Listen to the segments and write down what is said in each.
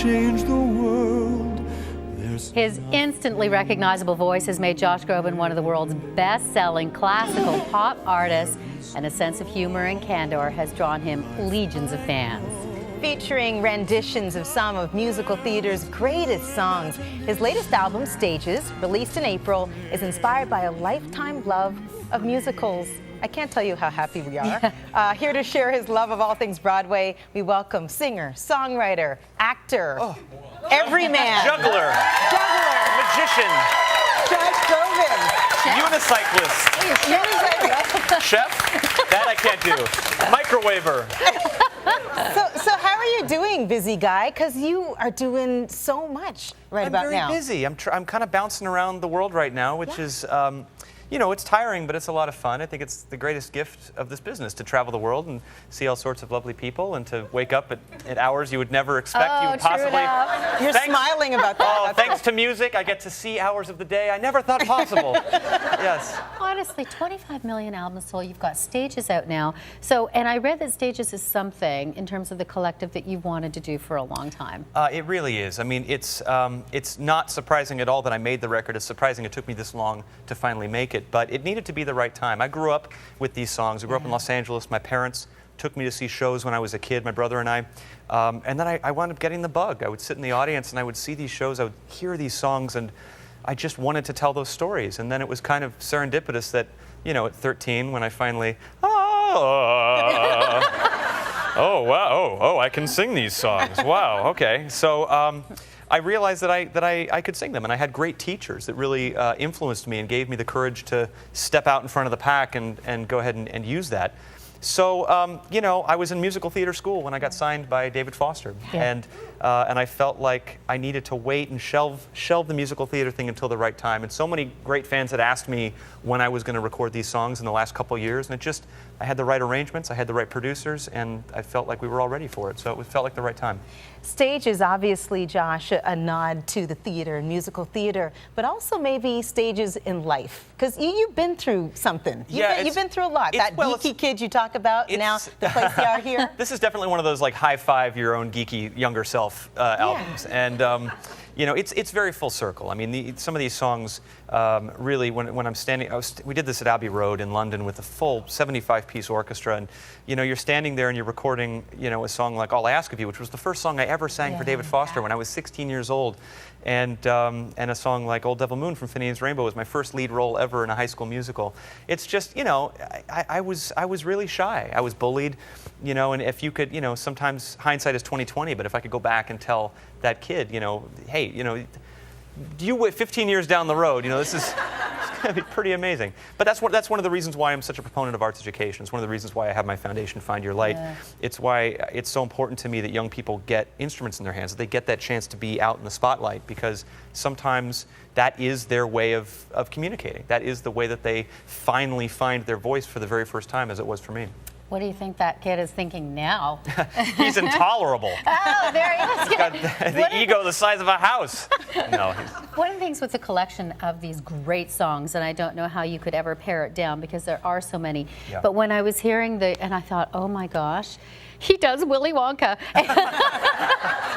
change the world. His instantly recognizable voice has made Josh Groban one of the world's best-selling classical pop artists, and a sense of humor and candor has drawn him legions of fans. Featuring renditions of some of musical theater's greatest songs, his latest album, Stages, released in April, is inspired by a lifetime love of musicals. I can't tell you how happy we are. Here to share his love of all things Broadway, we welcome singer, songwriter, actor, everyman, juggler, magician, Josh Groban, unicyclist, chef, that I can't do, microwaver. So how are you doing, busy guy? Because you are doing so much about now. I'm very busy. I'm kind of bouncing around the world right now, which is, you know, it's tiring, but it's a lot of fun. I think it's the greatest gift of this business, to travel the world and see all sorts of lovely people and to wake up at hours you would never expect you would possibly. You're smiling about that. Oh, thanks to music, I get to see hours of the day I never thought possible. Yes. Honestly, 25 million albums sold. You've got Stages out now. So, and I read that Stages is something in terms of the collective that you've wanted to do for a long time. It really is. I mean, it's not surprising at all that I made the record. It's surprising it took me this long to finally make it, but it needed to be the right time. I grew up with these songs. I grew up in Los Angeles. My parents took me to see shows when I was a kid, my brother and I. And then I wound up getting the bug. I would sit in the audience and I would see these shows. I would hear these songs and I just wanted to tell those stories. And then it was kind of serendipitous that, you know, at 13 when I finally, oh, wow, oh, I can sing these songs. Wow, okay. So I realized that I could sing them, and I had great teachers that really influenced me and gave me the courage to step out in front of the pack and go ahead and use that. So, you know, I was in musical theater school when I got signed by David Foster, and I felt like I needed to wait and shelve the musical theater thing until the right time. And so many great fans had asked me when I was going to record these songs in the last couple of years, and I had the right arrangements, I had the right producers, and I felt like we were all ready for it. So it felt like the right time. Stage is obviously, Josh, a nod to the theater, musical theater, but also maybe stages in life. Because you've been through something. You've been through a lot. That geeky kid you talk about, now the place you are here. This is definitely one of those like high-five your own geeky younger self albums. And you know, it's very full circle. I mean, some of these songs really, when I'm standing, we did this at Abbey Road in London with a full 75-piece orchestra, and you know, you're standing there and you're recording, you know, a song like "All I Ask of You," which was the first song I ever sang for David Foster when I was 16 years old, and a song like "Old Devil Moon" from Phineas Rainbow was my first lead role ever in a high school musical. It's just, you know, I was really shy. I was bullied, you know, and if you could, you know, sometimes hindsight is 20/20, but if I could go back and tell that kid, you know, hey, you know, you 15 years down the road, you know, this is going to be pretty amazing. But that's one of the reasons why I'm such a proponent of arts education. It's one of the reasons why I have my foundation, Find Your Light. It's why it's so important to me that young people get instruments in their hands, that they get that chance to be out in the spotlight, because sometimes that is their way of communicating. That is the way that they finally find their voice for the very first time, as it was for me. What do you think that kid is thinking now? He's intolerable. Oh, there he is. He's got the ego the size of a house. No. One of the things with the collection of these great songs, and I don't know how you could ever pare it down because there are so many, but when I was hearing and I thought, oh my gosh, he does Willy Wonka.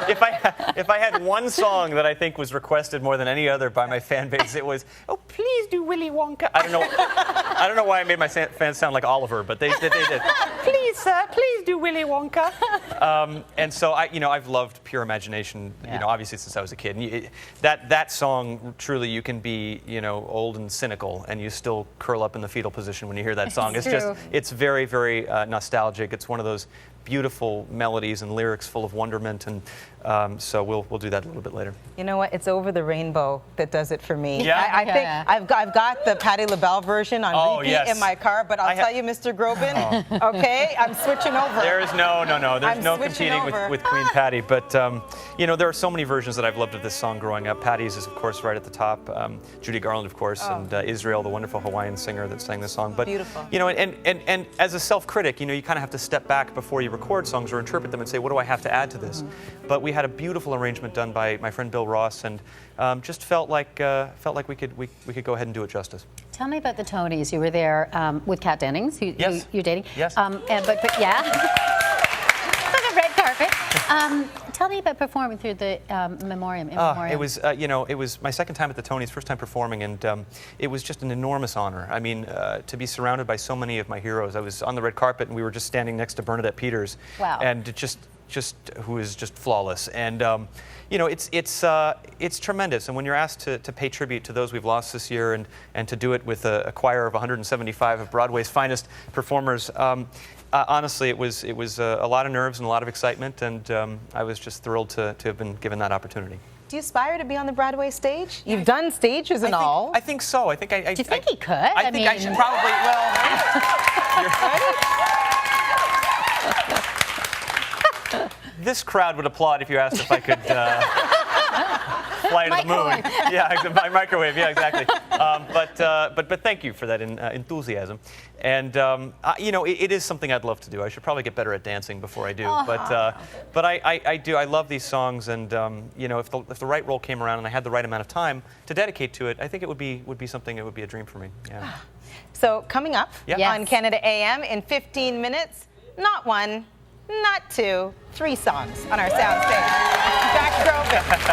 If I had one song that I think was requested more than any other by my fan base, it was, "Oh, please do Willy Wonka." I don't know why I made my fans sound like Oliver, but they did. "Please, sir, please do Willy Wonka." And so I've loved Pure Imagination, you know, obviously since I was a kid. And that song, truly, you can be, you know, old and cynical, and you still curl up in the fetal position when you hear that song. It's very, very nostalgic. It's one of those beautiful melodies and lyrics full of wonderment, and so we'll do that a little bit later. You know what? It's Over the Rainbow that does it for me. Yeah? I think I've got the Patti LaBelle version on repeat in my car, but I'll tell you, Mr. Groban, okay, I'm switching over. There's no competing with Queen Patti, but you know, there are so many versions that I've loved of this song growing up. Patti's is, of course, right at the top. Judy Garland, of course, and Israel, the wonderful Hawaiian singer that sang this song. But beautiful. You know, and as a self-critic, you know, you kind of have to step back before you record songs or interpret them and say, what do I have to add to this? But we had a beautiful arrangement done by my friend Bill Ross, and just felt like we could go ahead and do it justice. Tell me about the Tonys. You were there with Kat Dennings, who you're dating. Yes. But yeah. Look at red carpet. Tell me about performing through the memoriam. In memoriam. It was, you know, it was my second time at the Tonys, first time performing, and it was just an enormous honor. I mean, to be surrounded by so many of my heroes. I was on the red carpet, and we were just standing next to Bernadette Peters. Wow. And who is just flawless. And you know, it's tremendous. And when you're asked to pay tribute to those we've lost this year, and to do it with a choir of 175 of Broadway's finest performers, honestly, it was a lot of nerves and a lot of excitement, and I was just thrilled to have been given that opportunity. Do you aspire to be on the Broadway stage? You've done stages and all. I think so. I think Do you think he could? I think I should probably. Well, this crowd would applaud if you asked if I could fly to the moon. Yeah, by microwave. Yeah, exactly. But thank you for that enthusiasm. And you know, it is something I'd love to do. I should probably get better at dancing before I do. But I do. I love these songs, and you know, if the right role came around and I had the right amount of time to dedicate to it, I think it would be something. It would be a dream for me. Yeah. So coming up Yes. on Canada AM in 15 minutes, not one, not two, 3 songs on our soundstage. Josh Groban.